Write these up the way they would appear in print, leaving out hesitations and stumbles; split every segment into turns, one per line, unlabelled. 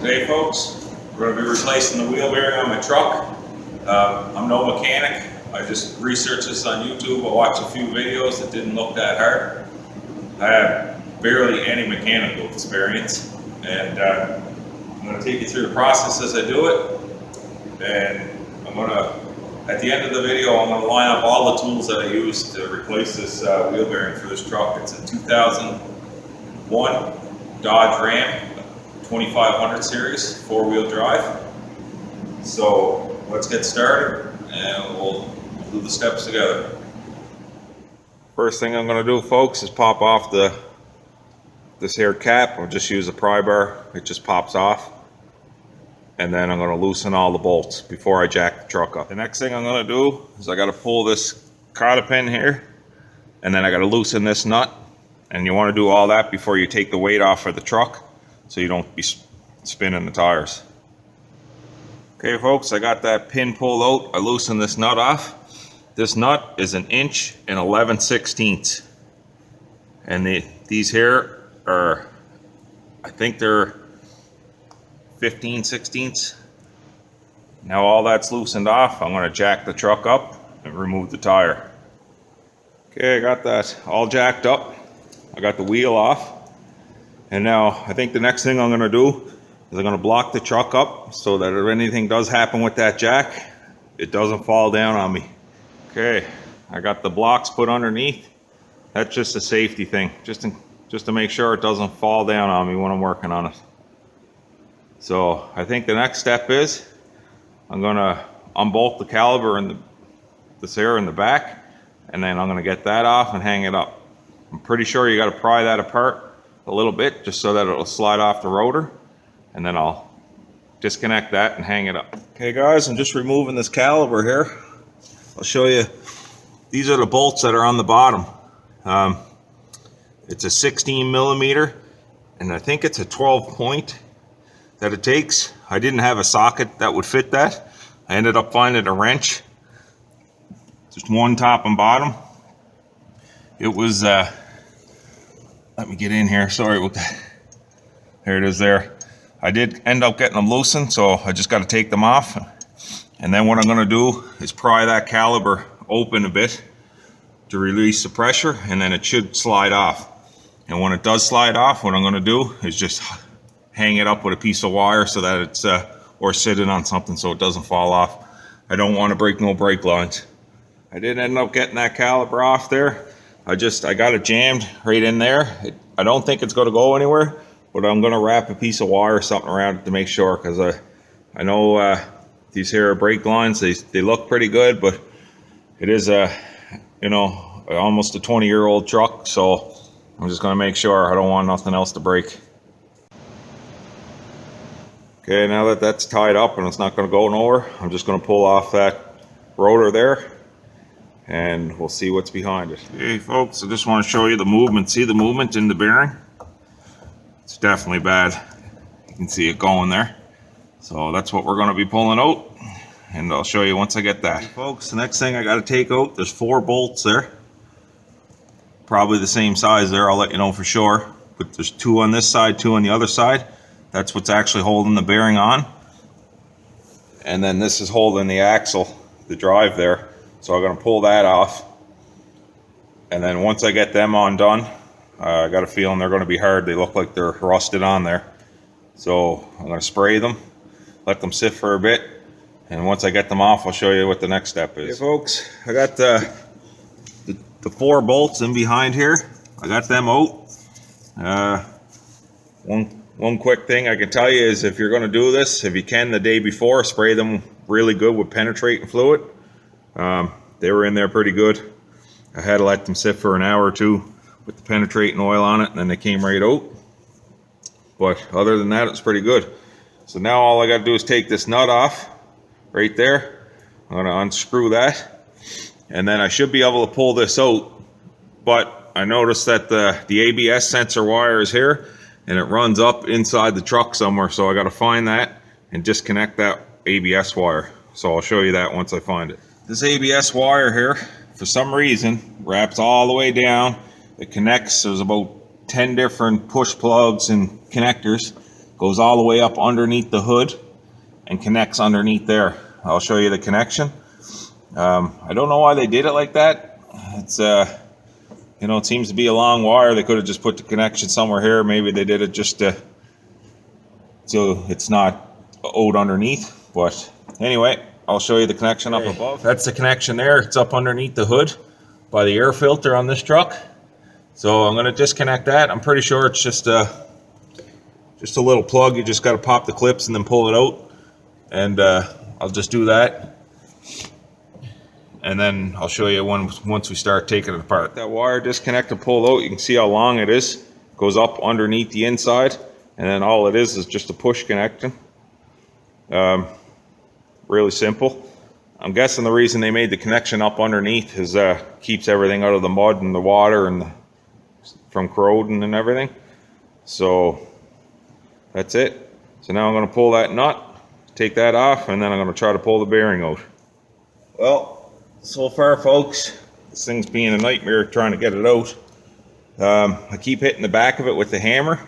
Today, folks, we're going to be replacing the wheel bearing on my truck. I'm no mechanic. I just researched this on YouTube. I watched a few videos that didn't look that hard. I have barely any mechanical experience, and I'm going to take you through the process as I do it. And I'm going to, at the end of the video, I'm going to line up all the tools that I used to replace this wheel bearing for this truck. It's a 2001 Dodge Ram 2500 series, four-wheel drive. So let's get started and we'll do the steps together. First thing I'm going to do, folks, is pop off this here cap. I'll just use a pry bar. It just pops off. And then I'm going to loosen all the bolts before I jack the truck up. The next thing I'm going to do is I got to pull this cotter pin here, and then I got to loosen this nut. And you want to do all that before you take the weight off of the truck, so you don't be spinning the tires. Okay, folks, I got that pin pulled out. I loosened this nut off. This nut is 1 inch and 11/16. And these here are, I think they're 15/16. Now all that's loosened off, I'm going to jack the truck up and remove the tire. Okay, I got that all jacked up. I got the wheel off. And now I think the next thing I'm going to do is I'm going to block the truck up so that if anything does happen with that jack, it doesn't fall down on me. Okay, I got the blocks put underneath. That's just a safety thing, just to make sure it doesn't fall down on me when I'm working on it. So I think the next step is I'm going to unbolt the caliper and this here in the back, and then I'm going to get that off and hang it up. I'm pretty sure you got to pry that apart a little bit just so that it'll slide off the rotor, and then I'll disconnect that and hang it up. Okay guys, I'm just removing this caliper here. I'll show you. These are the bolts that are on the bottom. It's a 16 millimeter, and I think it's a 12 point that it takes. I didn't have a socket that would fit that. I ended up finding a wrench, just one top and bottom. It was let me get in here, sorry about that. There it is there. I did end up getting them loosened, so I just got to take them off. And then what I'm going to do is pry that caliper open a bit to release the pressure, and then it should slide off. And when it does slide off, what I'm going to do is just hang it up with a piece of wire so that it's, or sit it on something so it doesn't fall off. I don't want to break no brake lines. I did end up getting that caliper off there. I got it jammed right in there. I don't think it's going to go anywhere, but I'm going to wrap a piece of wire or something around it to make sure, because I know these here brake lines, they look pretty good, but it is almost a 20-year-old truck, so I'm just going to make sure I don't want nothing else to break. Okay, now that that's tied up and it's not going to go nowhere, I'm just going to pull off that rotor there, and we'll see what's behind it. Okay folks, I just want to show you the movement. See the movement in the bearing? It's definitely bad. You can see it going there. So that's what we're going to be pulling out, and I'll show you once I get that. Okay, folks, the next thing I got to take out, there's 4 bolts there. Probably the same size there, I'll let you know for sure. But there's 2 on this side, 2 on the other side. That's what's actually holding the bearing on. And then this is holding the axle, the drive there. So I'm going to pull that off, and then once I get them undone, I got a feeling they're going to be hard. They look like they're rusted on there. So I'm going to spray them, let them sit for a bit, and once I get them off, I'll show you what the next step is. Okay folks, I got the 4 bolts in behind here. I got them out. One quick thing I can tell you is, if you're going to do this, if you can the day before, spray them really good with penetrating fluid. They were in there pretty good. I had to let them sit for an hour or 2 with the penetrating oil on it, and then they came right out. But other than that, it's pretty good. So now all I got to do is take this nut off right there. I'm going to unscrew that, and then I should be able to pull this out. But I noticed that the ABS sensor wire is here, and it runs up inside the truck somewhere, so I got to find that and disconnect that ABS wire. So I'll show you that once I find it. This ABS wire here, for some reason, wraps all the way down. It connects, there's about 10 different push plugs and connectors goes all the way up underneath the hood and connects underneath there. I'll show you the connection. I don't know why they did it like that. It's you know, it seems to be a long wire. They could have just put the connection somewhere here. Maybe they did it just so it's not owed underneath. But anyway, I'll show you the connection up above. That's the connection there. It's up underneath the hood by the air filter on this truck. So I'm going to disconnect that. I'm pretty sure it's just a little plug. You just got to pop the clips and then pull it out. And I'll just do that. And then I'll show you once we start taking it apart. That wire disconnected, pulled out. You can see how long it is. It goes up underneath the inside, and then all it is just a push connection. Really simple. I'm guessing the reason they made the connection up underneath is keeps everything out of the mud and the water and from corroding and everything. So that's it. So now I'm going to pull that nut, take that off, and then I'm going to try to pull the bearing out. Well, so far, folks, this thing's being a nightmare trying to get it out. I keep hitting the back of it with the hammer,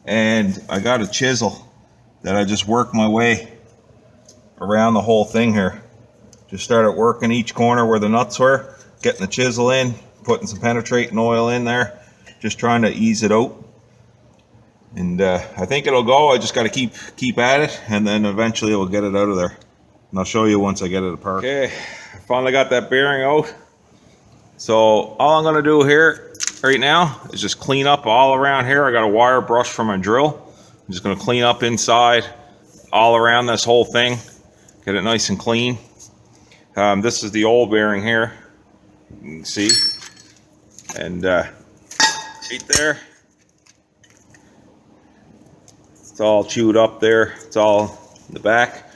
and I got a chisel that I just work my way around the whole thing here. Just started working each corner where the nuts were, getting the chisel in, putting some penetrating oil in there, just trying to ease it out. And I think it'll go. I just got to keep at it, and then eventually we'll get it out of there. And I'll show you once I get it apart. Okay, I finally got that bearing out. So all I'm gonna do here right now is just clean up all around here. I got a wire brush from my drill. I'm just gonna clean up inside all around this whole thing, get it nice and clean. This is the old bearing here, you can see. And right there, it's all chewed up there. It's all in the back.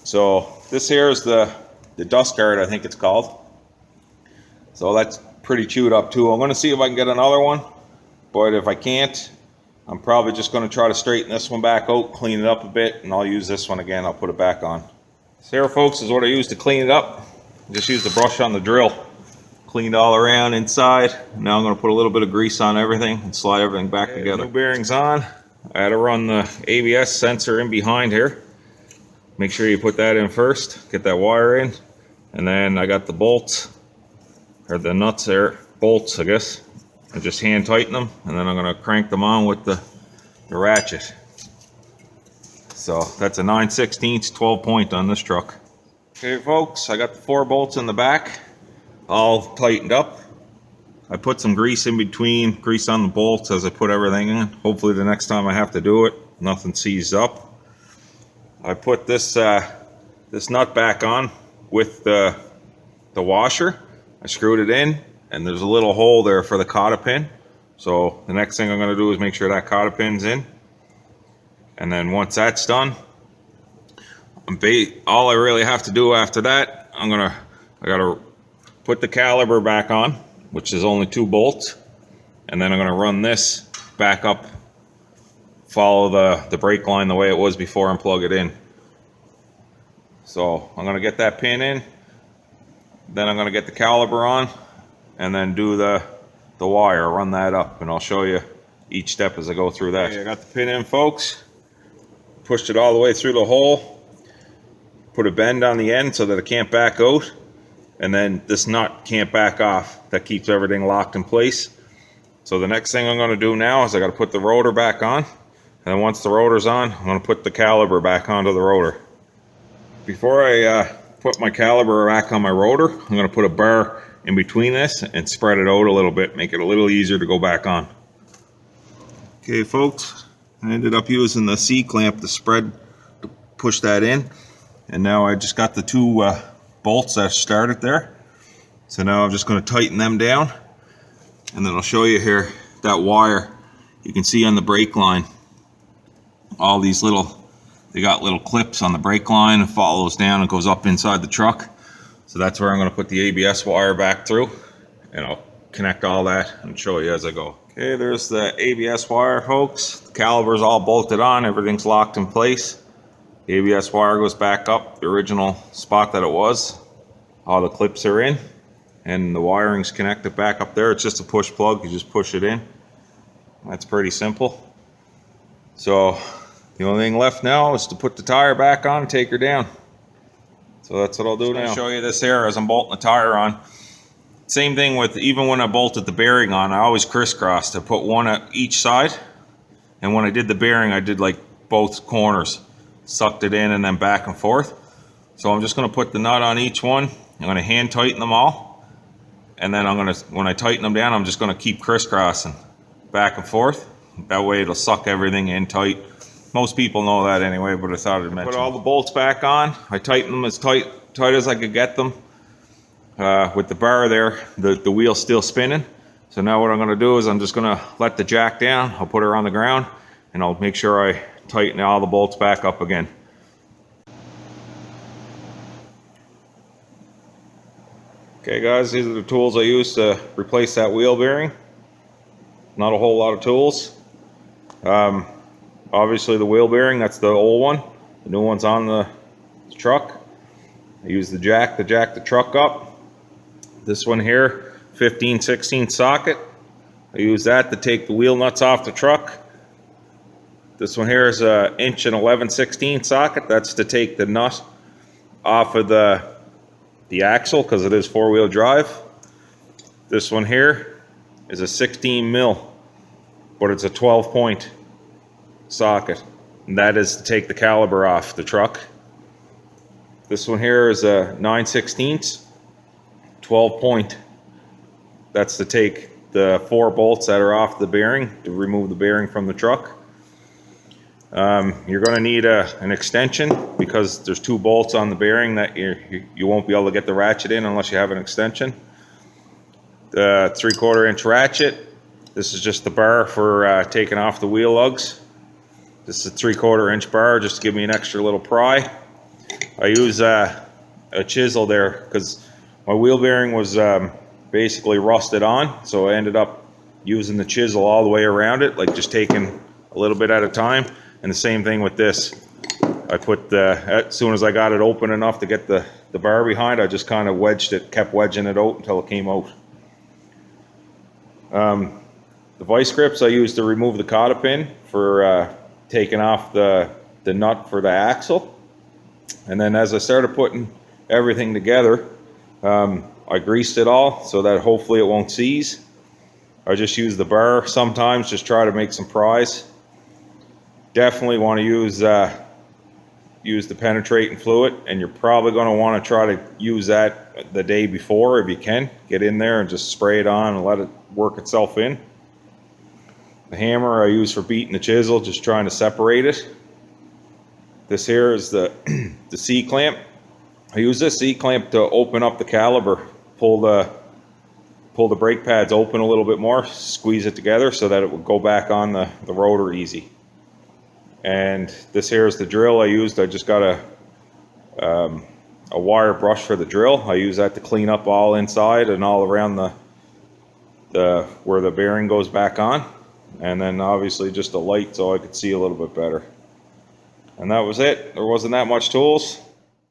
So this here is the dust guard, I think it's called. So that's pretty chewed up too. I'm going to see if I can get another one, but if I can't, I'm probably just going to try to straighten this one back out, clean it up a bit, and I'll use this one again. I'll put it back on. So here, folks, is what I used to clean it up. Just use the brush on the drill. Cleaned all around inside. Now I'm going to put a little bit of grease on everything and slide everything back together. New bearings on. I had to run the ABS sensor in behind here. Make sure you put that in first, get that wire in, and then I got the bolts, or the nuts there, bolts I guess. I just hand tighten them, and then I'm going to crank them on with the ratchet. So that's a 9/16 12 point on this truck. Okay, folks, I got the 4 bolts in the back, all tightened up. I put some grease in between, grease on the bolts as I put everything in. Hopefully the next time I have to do it, nothing seized up. I put this nut back on with the washer. I screwed it in, and there's a little hole there for the cotta pin. So the next thing I'm going to do is make sure that cotta pin's in. And then once that's done, all I really have to do after that, I gotta put the caliper back on, which is only 2 bolts, and then I'm going to run this back up, follow the brake line the way it was before, and plug it in. So I'm going to get that pin in, then I'm going to get the caliper on, and then do the wire, run that up, and I'll show you each step as I go through that. Okay, I got the pin in, folks. Pushed it all the way through the hole, put a bend on the end so that it can't back out, and then this nut can't back off. That keeps everything locked in place. So the next thing I'm going to do now is I got to put the rotor back on, and then once the rotor's on, I'm going to put the caliper back onto the rotor. Before I put my caliper back on my rotor, I'm going to put a bar in between this and spread it out a little bit, make it a little easier to go back on. Okay, folks, I ended up using the C-clamp to push that in, and now I just got the 2 bolts that started there. So now I'm just going to tighten them down, and then I'll show you here that wire. You can see on the brake line all these they got little clips on the brake line, and follows down and goes up inside the truck. So that's where I'm going to put the ABS wire back through, and I'll connect all that and show you as I go. Okay, there's the ABS wire, folks. The caliper's all bolted on, everything's locked in place. The ABS wire goes back up the original spot that it was. All the clips are in, and the wiring's connected back up there. It's just a push plug, you just push it in. That's pretty simple. So The only thing left now is to put the tire back on and take her down. So that's what I'll do now. I'll show you this here as I'm bolting the tire on. Same thing with, even when I bolted the bearing on, I always crisscrossed. I put one at each side. And when I did the bearing, I did like both corners. Sucked it in and then back and forth. So I'm just going to put the nut on each one. I'm going to hand tighten them all. And then I'm going to, when I tighten them down, I'm just going to keep crisscrossing back and forth. That way it'll suck everything in tight. Most people know that anyway, but I thought I'd mention. Put all the bolts back on. I tighten them as tight as I could get them. With the bar there, the wheel's still spinning. So now what I'm going to do is I'm just going to let the jack down. I'll put her on the ground and I'll make sure I tighten all the bolts back up again. Okay guys, these are the tools I use to replace that wheel bearing. Not a whole lot of tools. Obviously the wheel bearing, that's the old one. The new one's on the truck. I use the jack to jack the truck up. This one here, 15/16 socket. I use that to take the wheel nuts off the truck. This one here is a 1 11/16 socket. That's to take the nut off of the axle because it is 4-wheel drive. This one here is a 16 mil, but it's a 12-point socket, and that is to take the caliber off the truck. This one here is a 9/16 12-point. That's to take the 4 bolts that are off the bearing, to remove the bearing from the truck. You're going to need an extension because there's 2 bolts on the bearing that you won't be able to get the ratchet in unless you have an extension. The 3/4 inch ratchet. This is just the bar for taking off the wheel lugs. This is a 3/4 inch bar just to give me an extra little pry. I use a chisel there because my wheel bearing was basically rusted on, so I ended up using the chisel all the way around it, like just taking a little bit at a time. And the same thing with this. I put as soon as I got it open enough to get the bar behind, I just kind of wedged it, kept wedging it out until it came out. The vice grips I used to remove the cotta pin for taking off the nut for the axle. And then as I started putting everything together, I greased it all so that hopefully it won't seize. I just use the bar sometimes, just try to make some pries. Definitely want to use the penetrating fluid, and you're probably going to want to try to use that the day before if you can. Get in there and just spray it on and let it work itself in. The hammer I use for beating the chisel, just trying to separate it. This here is the C-clamp. I use this C-clamp to open up the caliber, pull the brake pads open a little bit more, squeeze it together so that it will go back on the rotor easy. And this here is the drill I used. I just got a wire brush for the drill. I use that to clean up all inside and all around the where the bearing goes back on. And then obviously just a light so I could see a little bit better. And that was it. There wasn't that much tools.